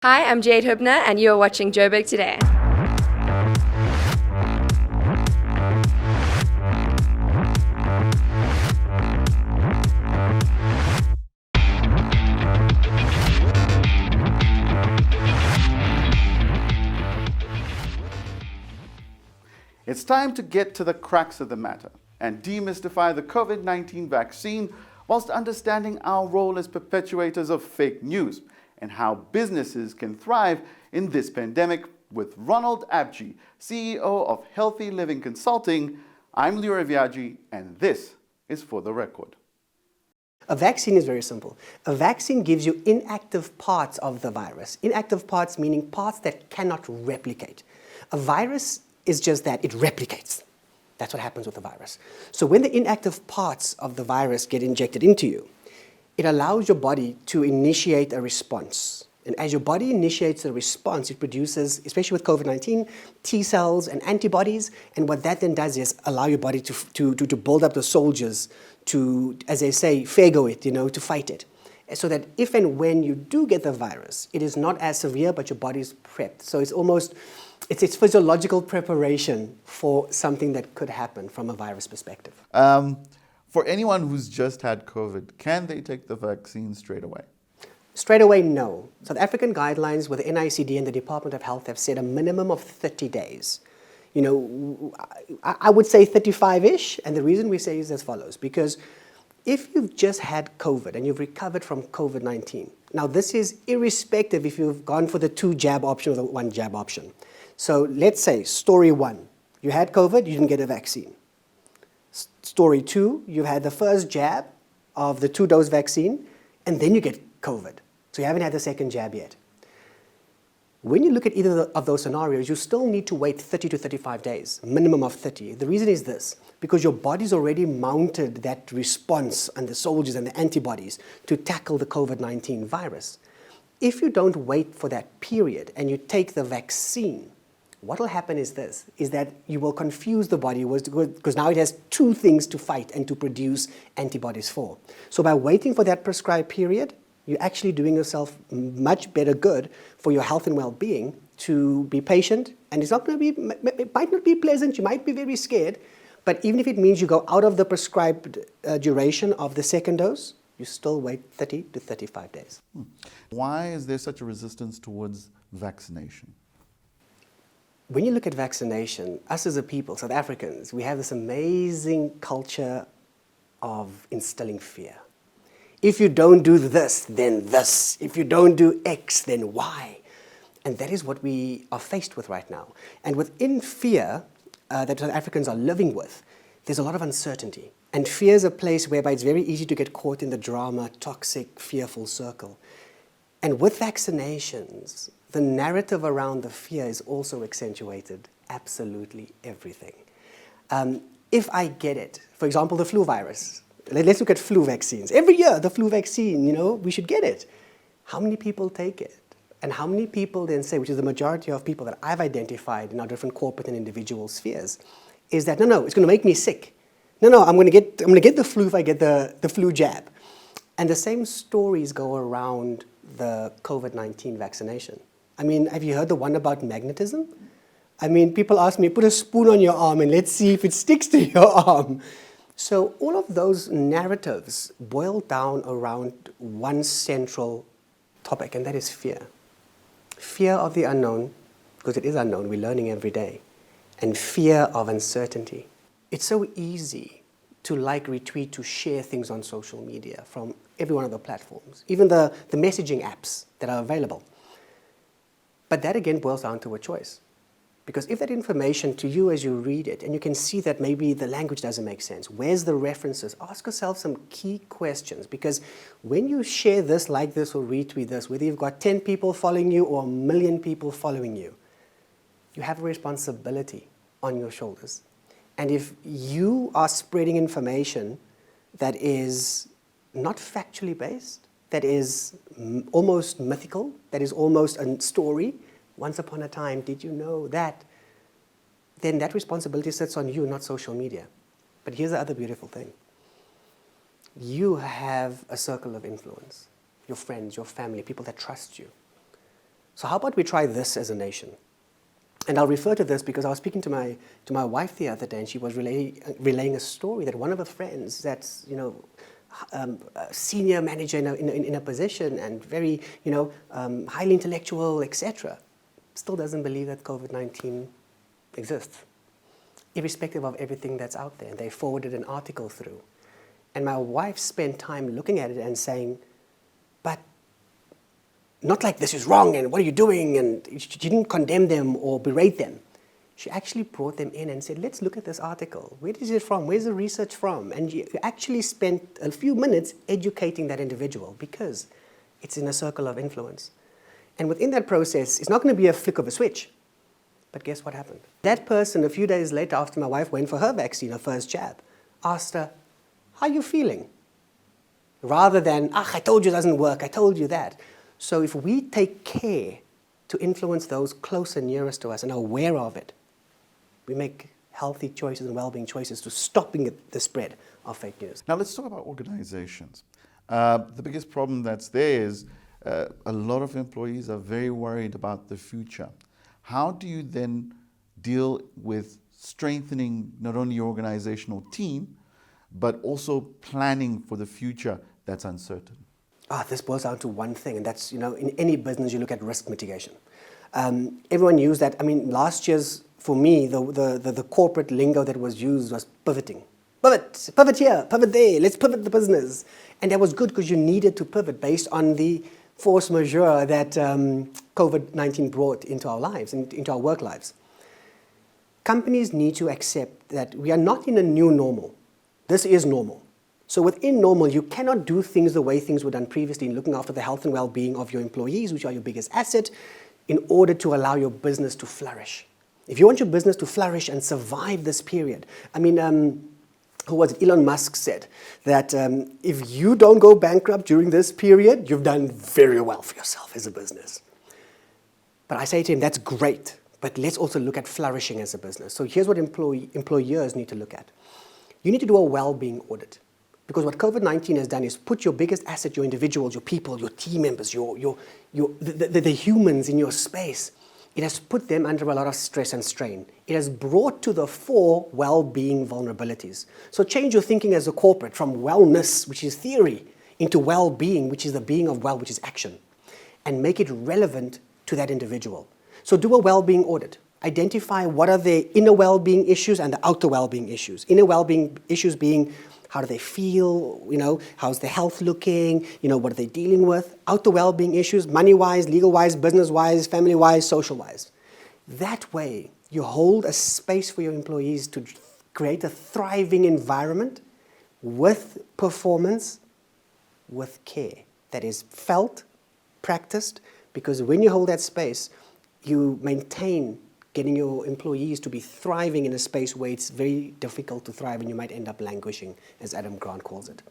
Hi, I'm Jade Hubner, and you're watching Joburg Today. It's time to get to the crux of the matter and demystify the COVID-19 vaccine whilst understanding our role as perpetuators of fake news and how businesses can thrive in this pandemic. With Ronald Abji, CEO of Healthy Living Consulting, I'm Lira Viaggi, and this is For the Record. A vaccine is very simple. A vaccine gives you inactive parts of the virus. Inactive parts meaning parts that cannot replicate. A virus is just that, it replicates. That's what happens with the virus. So when the inactive parts of the virus get injected into you, it allows your body to initiate a response. And as your body initiates a response, it produces, especially with COVID-19, T cells and antibodies. And what that then does is allow your body to build up the soldiers to, as they say, fago it, to fight it. So that if and when you do get the virus, it is not as severe, but your body's prepped. So it's almost, it's physiological preparation for something that could happen from a virus perspective. For anyone who's just had COVID, can they take the vaccine straight away? Straight away, no. South African guidelines with the NICD and the Department of Health have said a minimum of 30 days. I would say 35-ish, and the reason we say is as follows. Because if you've just had COVID and you've recovered from COVID-19, now this is irrespective if you've gone for the 2-jab option or the 1-jab option. So let's say, story 1, you had COVID, you didn't get a vaccine. Story 2, you had the first jab of the 2-dose vaccine, and then you get COVID. So you haven't had the second jab yet. When you look at either of those scenarios, you still need to wait 30 to 35 days, minimum of 30. The reason is this, because your body's already mounted that response and the soldiers and the antibodies to tackle the COVID-19 virus. If you don't wait for that period and you take the vaccine, what will happen is this, is that you will confuse the body because now it has 2 things to fight and to produce antibodies for. So by waiting for that prescribed period, you're actually doing yourself much better good for your health and well-being to be patient. And it's not going to be, it might not be pleasant, you might be very scared, but even if it means you go out of the prescribed duration of the second dose, you still wait 30 to 35 days. Why is there such a resistance towards vaccination? When you look at vaccination, us as a people, South Africans, we have this amazing culture of instilling fear. If you don't do this, then this. If you don't do X, then Y. And that is what we are faced with right now. And within fear that South Africans are living with, there's a lot of uncertainty. And fear is a place whereby it's very easy to get caught in the drama, toxic, fearful circle. And with vaccinations, the narrative around the fear is also accentuated, absolutely everything. If I get it, for example, the flu virus, let's look at flu vaccines. Every year, the flu vaccine, we should get it. How many people take it? And how many people then say, which is the majority of people that I've identified in our different corporate and individual spheres, is that, no, it's going to make me sick. No, I'm going to get the flu if I get the flu jab. And the same stories go around the COVID-19 vaccination. I mean, have you heard the one about magnetism? I mean, people ask me, put a spoon on your arm and let's see if it sticks to your arm. So all of those narratives boil down around one central topic, and that is fear. Fear of the unknown, because it is unknown, we're learning every day, and fear of uncertainty. It's so easy to retweet, to share things on social media from every one of the platforms, even the messaging apps that are available. But that again boils down to a choice. Because if that information to you as you read it, and you can see that maybe the language doesn't make sense, where's the references? Ask yourself some key questions. Because when you share this, like this, or retweet this, whether you've got 10 people following you or 1 million people following you, you have a responsibility on your shoulders. And if you are spreading information that is not factually based, that is almost mythical, that is almost a story, once upon a time, did you know that? Then that responsibility sits on you, not social media. But here's the other beautiful thing. You have a circle of influence, your friends, your family, people that trust you. So how about we try this as a nation? And I'll refer to this because I was speaking to my wife the other day, and she was relaying a story that one of her friends that's, a senior manager in a position and very, highly intellectual, etc., still doesn't believe that COVID-19 exists, irrespective of everything that's out there. And they forwarded an article through. And my wife spent time looking at it and saying, but not like this is wrong and what are you doing? And she didn't condemn them or berate them. She actually brought them in and said, let's look at this article. Where is it from? Where's the research from? And you actually spent a few minutes educating that individual because it's in a circle of influence. And within that process, it's not going to be a flick of a switch. But guess what happened? That person, a few days later, after my wife went for her vaccine, her first jab, asked her, how are you feeling? Rather than, I told you it doesn't work, I told you that. So if we take care to influence those close and nearest to us and are aware of it, we make healthy choices and well-being choices to stopping the spread of fake news. Now let's talk about organizations. The biggest problem that's there is a lot of employees are very worried about the future. How do you then deal with strengthening not only your organizational team, but also planning for the future that's uncertain? This boils down to one thing, and that's, in any business you look at risk mitigation. Everyone used that. I mean, last year's, for me, the corporate lingo that was used was pivoting. Pivot here, pivot there, let's pivot the business. And that was good because you needed to pivot based on the force majeure that COVID-19 brought into our lives, into our work lives. Companies need to accept that we are not in a new normal. This is normal. So within normal, you cannot do things the way things were done previously in looking after the health and well-being of your employees, which are your biggest asset, in order to allow your business to flourish. If you want your business to flourish and survive this period, who was it? Elon Musk said that if you don't go bankrupt during this period, you've done very well for yourself as a business. But I say to him, that's great, but let's also look at flourishing as a business. So here's what employers need to look at. You need to do a well-being audit. Because what COVID-19 has done is put your biggest asset, your individuals, your people, your team members, the humans in your space, it has put them under a lot of stress and strain. It has brought to the fore well-being vulnerabilities. So change your thinking as a corporate from wellness, which is theory, into well-being, which is the being of well, which is action, and make it relevant to that individual. So do a well-being audit. Identify what are the inner well-being issues and the outer well-being issues. Inner well-being issues being how do they feel, how's their health looking, what are they dealing with? Outer well-being issues, money-wise, legal-wise, business-wise, family-wise, social-wise. That way, you hold a space for your employees to create a thriving environment with performance, with care that is felt, practiced, because when you hold that space, you maintain getting your employees to be thriving in a space where it's very difficult to thrive and you might end up languishing, as Adam Grant calls it.